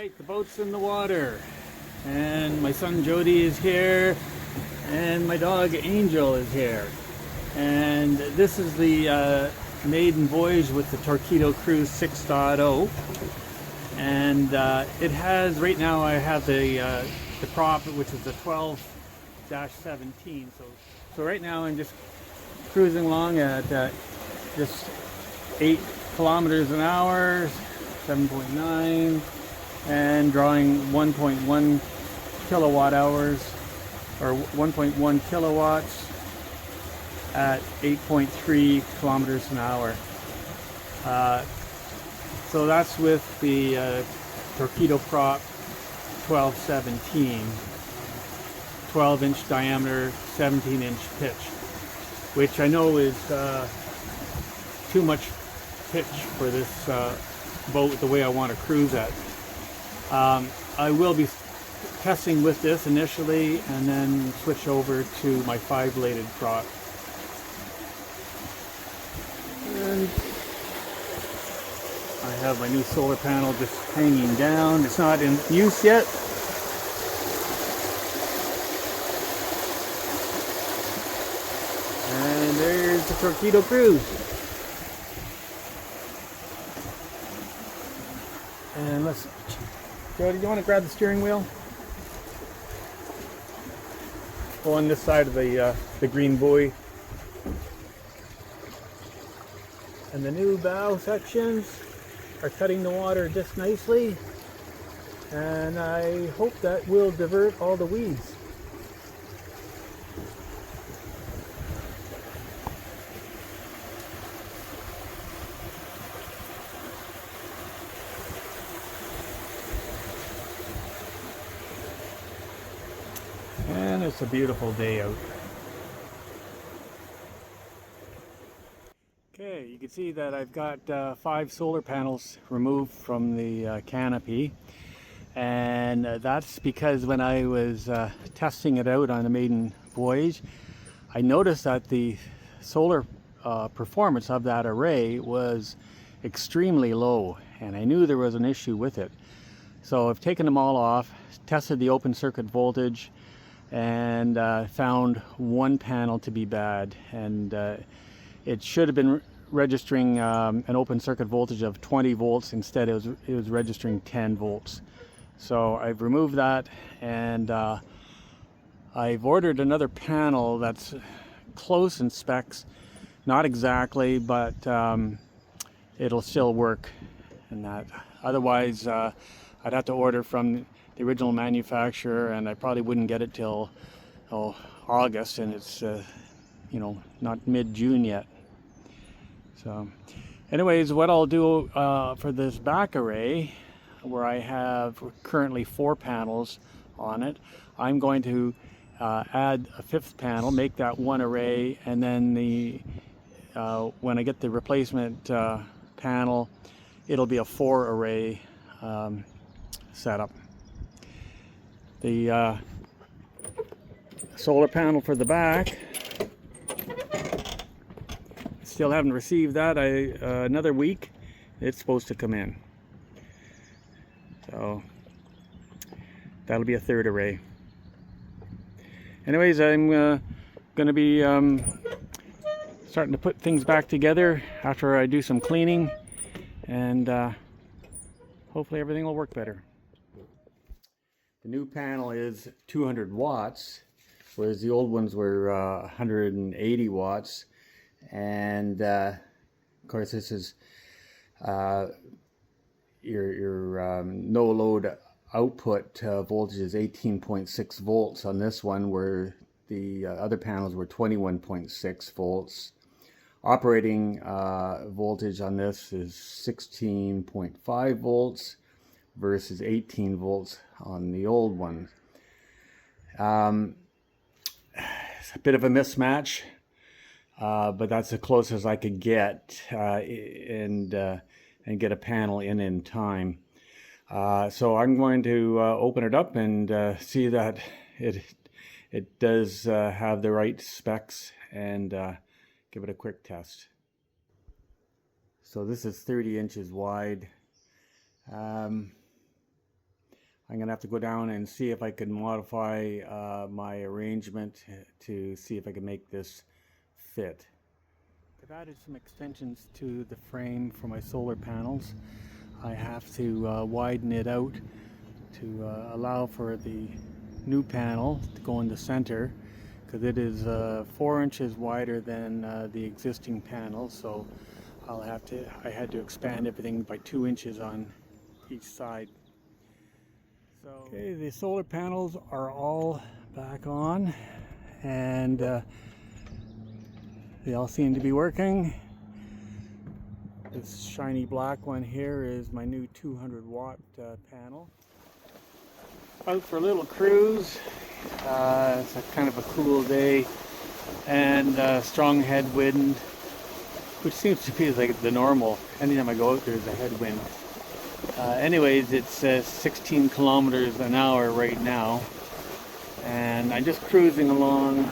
Alright, the boat's in the water, and my son Jody is here, and my dog Angel is here. And this is the maiden voyage with the Torqeedo Cruise 6.0. And it has, right now I have the prop, which is the 12-17. So right now I'm just cruising along at just 8 kilometers an hour, 7.9, and drawing 1.1 kilowatt hours, or 1.1 kilowatts at 8.3 kilometers an hour. So that's with the Torqeedo prop 1217, 12-inch diameter, 17-inch pitch, which I know is too much pitch for this boat the way I want to cruise at. I will be testing with this initially and then switch over to my 5-bladed prop. And I have my new solar panel just hanging down. It's not in use yet. And there's the Torqeedo Cruise. And let's, Jody, do you want to grab the steering wheel? Go on this side of the green buoy. And the new bow sections are cutting the water just nicely. And I hope that will divert all the weeds. And it's a beautiful day out. Okay, you can see that I've got 5 solar panels removed from the canopy, and that's because when I was testing it out on the maiden voyage, I noticed that the solar performance of that array was extremely low, and I knew there was an issue with it. So I've taken them all off, tested the open circuit voltage, and found one panel to be bad, and it should have been registering an open circuit voltage of 20 volts. Instead it was registering 10 volts. So I've removed that, and I've ordered another panel that's close in specs, not exactly, but it'll still work. And that otherwise I'd have to order from the original manufacturer, and I probably wouldn't get it till August, and it's you know, not mid-June yet. So anyways, what I'll do for this back array, where I have currently 4 panels on it, I'm going to add a 5th panel, make that one array, and then when I get the replacement panel, it'll be a 4 array setup. The solar panel for the back, still haven't received that. Another week it's supposed to come in, so that'll be a 3rd array. Anyways, I'm going to be starting to put things back together after I do some cleaning, and hopefully everything will work better. The new panel is 200 watts, whereas the old ones were 180 watts. And of course, this is your no load output voltage is 18.6 volts on this one, where the other panels were 21.6 volts. Operating voltage on this is 16.5 volts versus 18 volts on the old one. It's a bit of a mismatch, but that's the closest I could get, and get a panel in time. So I'm going to open it up and see that it does have the right specs, and give it a quick test. So this is 30 inches wide. I'm gonna have to go down and see if I can modify my arrangement to see if I can make this fit. I've added some extensions to the frame for my solar panels. I have to widen it out to allow for the new panel to go in the center, because it is 4 inches wider than the existing panel, so I had to expand everything by 2 inches on each side. So, okay, the solar panels are all back on, and they all seem to be working. This shiny black one here is my new 200 watt panel. Out for a little cruise. It's a kind of a cool day, and strong headwind, which seems to be like the normal. Anytime I go out there's a headwind. Anyways, it's 16 kilometers an hour right now, and I'm just cruising along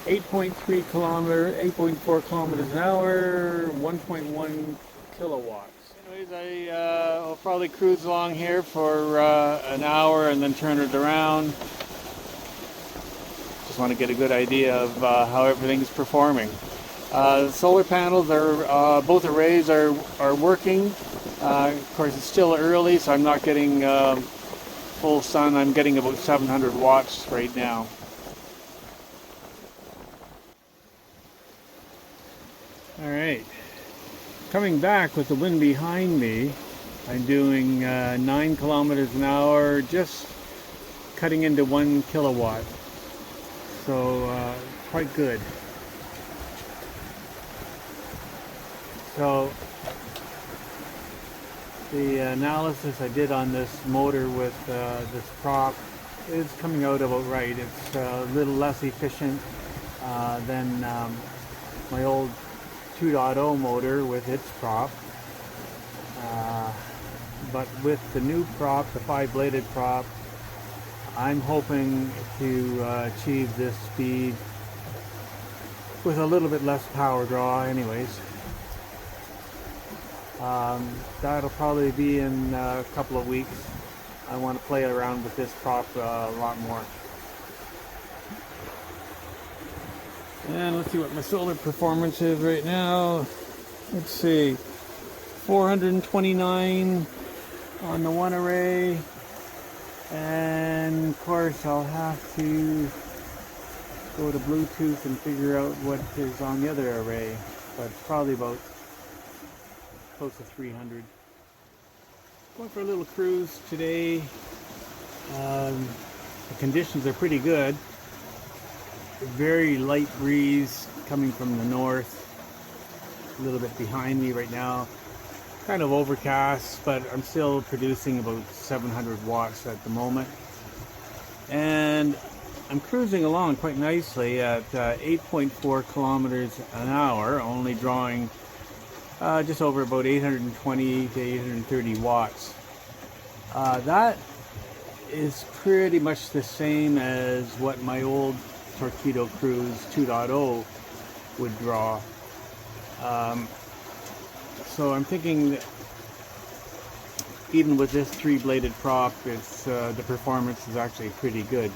8.4 kilometers an hour, 1.1 kilowatts. Anyways, I'll probably cruise along here for an hour and then turn it around. Just want to get a good idea of how everything's performing. The solar panels are, both arrays are working. Of course, it's still early, so I'm not getting full sun. I'm getting about 700 watts right now. All right, coming back with the wind behind me, I'm doing 9 kilometers an hour, just cutting into 1 kilowatt. So quite good. So the analysis I did on this motor with this prop is coming out about right. It's a little less efficient than my old 2.0 motor with its prop, but with the new prop, the 5-bladed prop, I'm hoping to achieve this speed with a little bit less power draw anyways. That'll probably be in a couple of weeks. I want to play around with this prop a lot more. And let's see what my solar performance is right now. Let's see, 429 on the one array, and of course I'll have to go to Bluetooth and figure out what is on the other array, but it's probably about close to 300. Going for a little cruise today. The conditions are pretty good. Very light breeze coming from the north, a little bit behind me right now. Kind of overcast, but I'm still producing about 700 watts at the moment. And I'm cruising along quite nicely at 8.4 kilometers an hour, only drawing just over about 820 to 830 watts. That is pretty much the same as what my old Torqeedo Cruise 2.0 would draw. So I'm thinking that even with this 3-bladed prop, it's the performance is actually pretty good.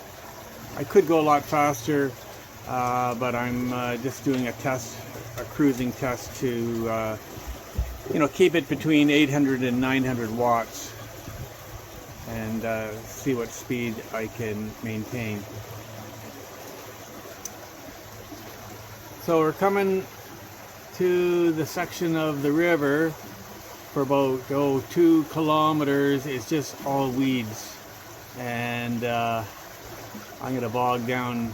I could go a lot faster, but I'm just doing a cruising test to keep it between 800 and 900 watts and see what speed I can maintain. So we're coming to the section of the river for about 2 kilometers. It's just all weeds, and I'm gonna bog down.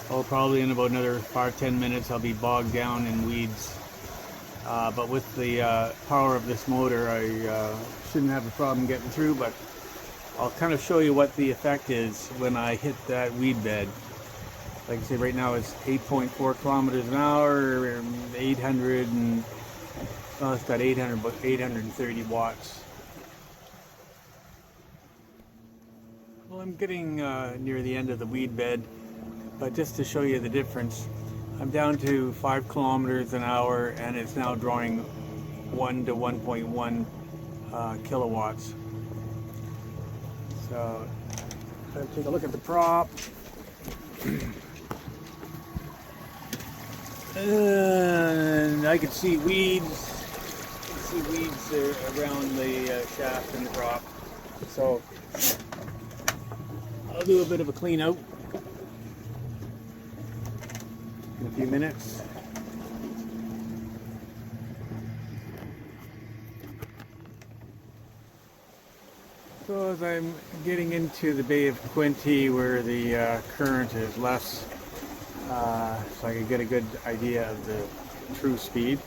Probably in about another 5-10 minutes I'll be bogged down in weeds. But with the power of this motor, I shouldn't have a problem getting through, but I'll kind of show you what the effect is when I hit that weed bed. Like I say, right now it's 8.4 kilometers an hour, 800 and, well, it's got 800, but 830 watts. Well, I'm getting near the end of the weed bed, but just to show you the difference, I'm down to 5 kilometers an hour, and it's now drawing 1 to 1.1 kilowatts. So let's take a look at the prop. And I can see weeds. Around the shaft and the prop. So I'll do a bit of a clean out in a few minutes. So as I'm getting into the Bay of Quinte where the current is less, so I can get a good idea of the true speed.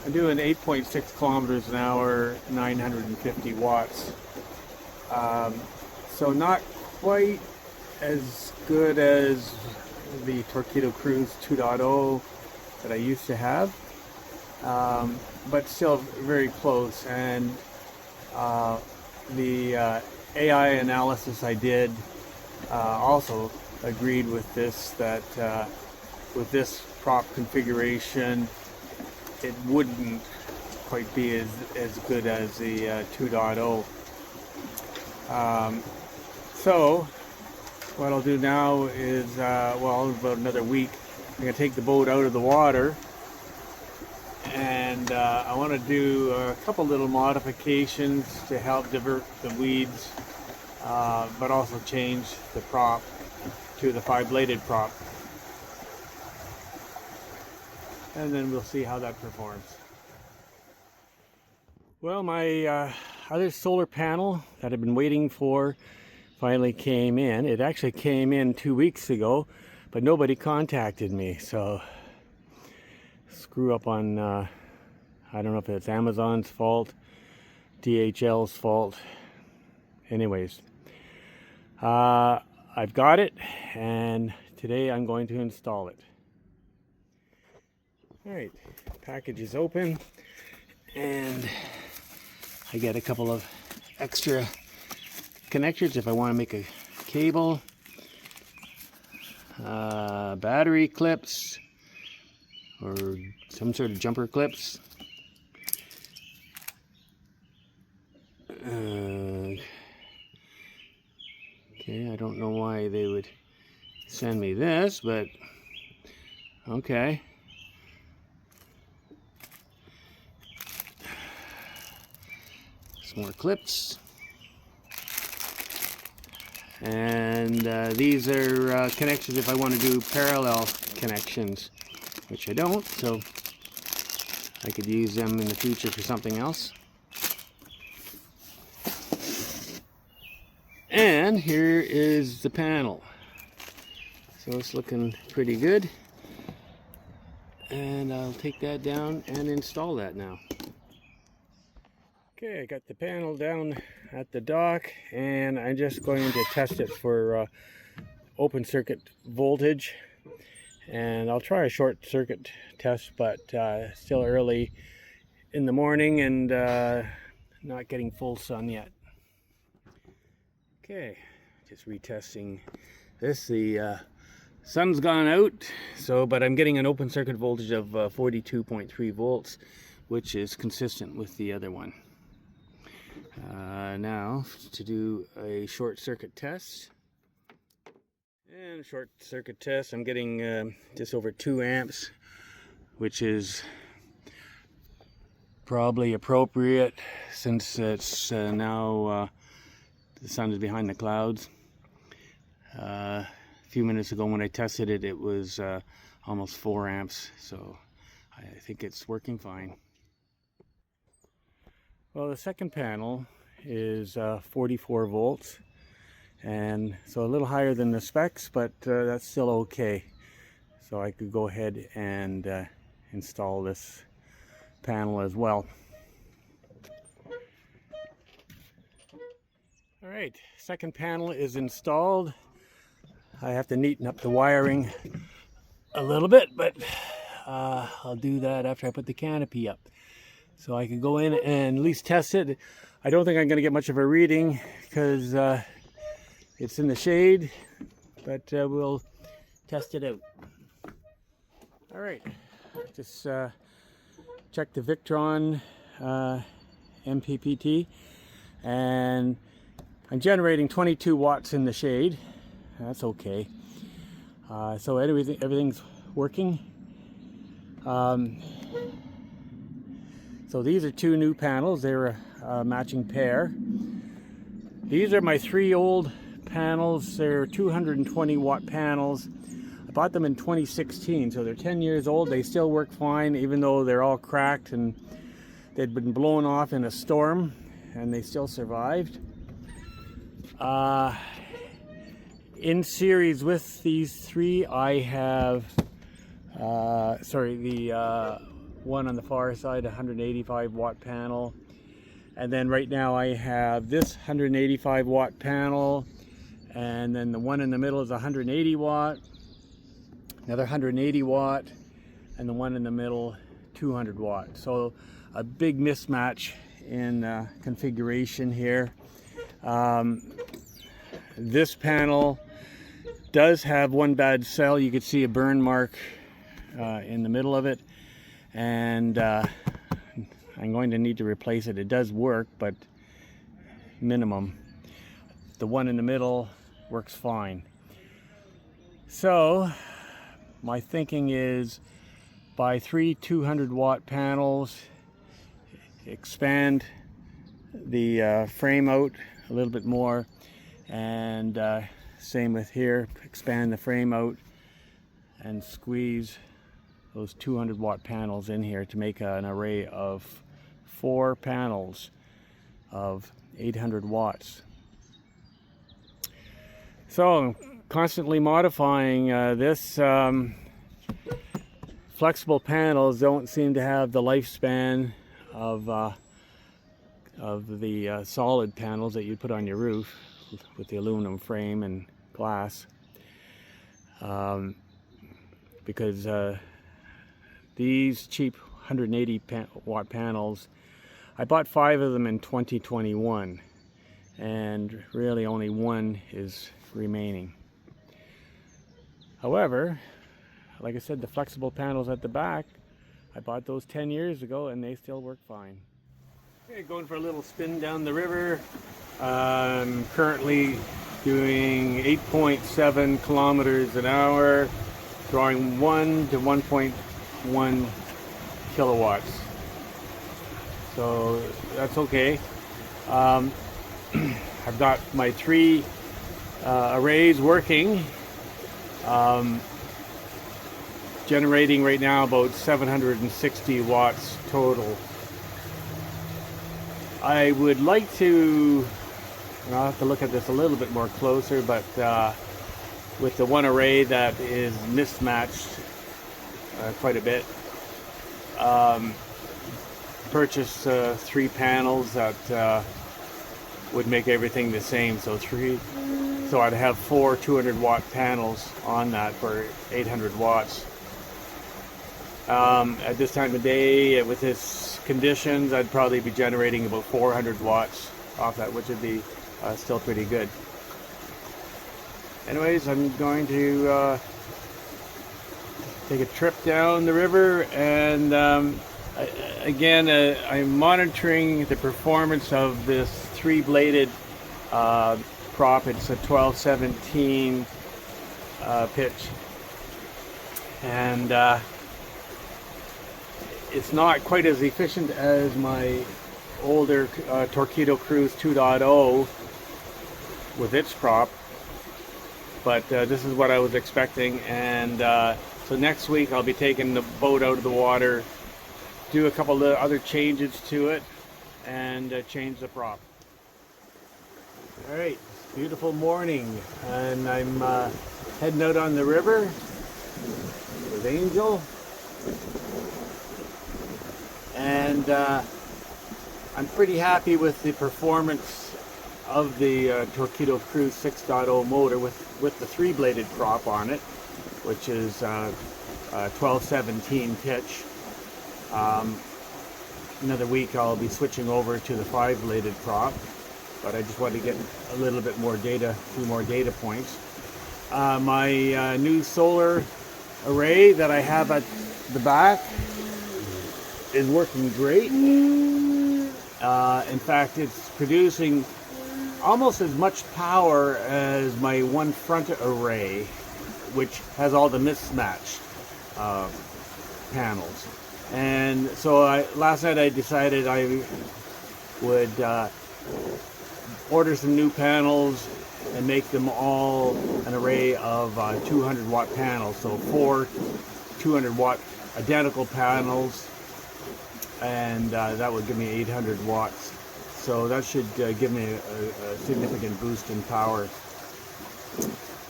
I'm doing 8.6 kilometers an hour, 950 watts. So not quite as good as the Torqeedo Cruise 2.0 that I used to have, but still very close. And the AI analysis I did also agreed with this, that with this prop configuration it wouldn't quite be as good as the 2.0. So what I'll do now is, well, about another week, I'm going to take the boat out of the water, and I want to do a couple little modifications to help divert the weeds, but also change the prop to the 5-bladed prop. And then we'll see how that performs. Well, my other solar panel that I've been waiting for finally came in. It actually came in 2 weeks ago, but nobody contacted me. So screw up on, I don't know if it's Amazon's fault, DHL's fault. Anyways, I've got it, and today I'm going to install it. Alright, package is open, and I get a couple of extra connectors if I want to make a cable, battery clips, or some sort of jumper clips. Okay, I don't know why they would send me this, but okay. More clips, and these are connections if I want to do parallel connections, which I don't, so I could use them in the future for something else. And here is the panel, so it's looking pretty good, and I'll take that down and install that now. Okay, I got the panel down at the dock, and I'm just going to test it for open circuit voltage, and I'll try a short circuit test, but still early in the morning and not getting full sun yet. Okay, just retesting this. The sun's gone out, so but I'm getting an open circuit voltage of 42.3 volts, which is consistent with the other one. Now to do a short circuit test. And a short circuit test, I'm getting just over 2 amps, which is probably appropriate since it's now the sun is behind the clouds. A few minutes ago when I tested it, it was almost 4 amps, so I think it's working fine. Well, the second panel is 44 volts, and so a little higher than the specs, but that's still okay. So I could go ahead and install this panel as well. All right, second panel is installed. I have to neaten up the wiring a little bit, but I'll do that after I put the canopy up. So I can go in and at least test it. I don't think I'm going to get much of a reading because it's in the shade, but we'll test it out. All right, just check the Victron MPPT, and I'm generating 22 watts in the shade. That's okay. So everything's working. So these are two new panels. They're a matching pair. These are my three old panels. They're 220 watt panels. I bought them in 2016, so they're 10 years old. They still work fine, even though they're all cracked and they'd been blown off in a storm, and they still survived. In series with these three, I have the one on the far side, 185 watt panel, and then right now I have this 185 watt panel, and then the one in the middle is 180 watt, another 180 watt, and the one in the middle 200 watt. So a big mismatch in configuration here. This panel does have one bad cell. You can see a burn mark in the middle of it, and I'm going to need to replace it. It does work, but minimum. The one in the middle works fine. So my thinking is buy three 200 watt panels, expand the frame out a little bit more, and same with here, expand the frame out and squeeze those 200 watt panels in here to make an array of 4 panels of 800 watts. So I'm constantly modifying this. Flexible panels don't seem to have the lifespan of the solid panels that you put on your roof with the aluminum frame and glass, because these cheap 180 watt panels, I bought 5 of them in 2021, and really only one is remaining. However, like I said, the flexible panels at the back, I bought those 10 years ago and they still work fine. Okay, going for a little spin down the river. I'm currently doing 8.7 kilometers an hour, drawing 1 to 1.1 kilowatts. So that's okay. I've got my 3 arrays working, generating right now about 760 watts total. I would like to, I'll have to look at this a little bit more closer, but with the one array that is mismatched quite a bit, purchase 3 panels that would make everything the same. So I'd have 4 200 watt panels on that for 800 watts. At this time of day, with this conditions, I'd probably be generating about 400 watts off that, which would be still pretty good. Anyways, I'm going to take a trip down the river, and again, I'm monitoring the performance of this 3-bladed prop. It's a 12-17 pitch, and it's not quite as efficient as my older Torqeedo Cruise 2.0 with its prop, but this is what I was expecting. And so next week I'll be taking the boat out of the water, do a couple of other changes to it, and change the prop. Alright, beautiful morning, and I'm heading out on the river with Angel. And I'm pretty happy with the performance of the Torqeedo Cruise 6.0 motor with the 3-bladed prop on it, which is 12-17 pitch. Another week I'll be switching over to the 5-bladed prop, but I just want to get a little bit more data, a few more data points. My new solar array that I have at the back is working great. In fact, it's producing almost as much power as my one front array, which has all the mismatched panels. And so last night I decided I would order some new panels and make them all an array of 200 watt panels. So 4 200 watt identical panels, and that would give me 800 watts. So that should give me a significant boost in power.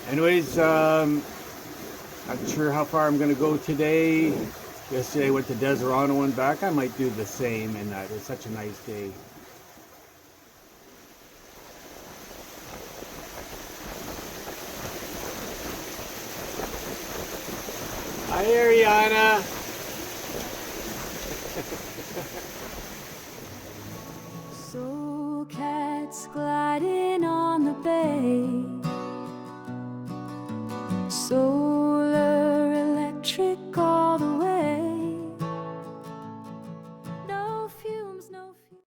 Anyways, not sure how far I'm going to go today. Yesterday I went to Desirano and back. I might do the same in that. It's such a nice day. Hi, Ariana.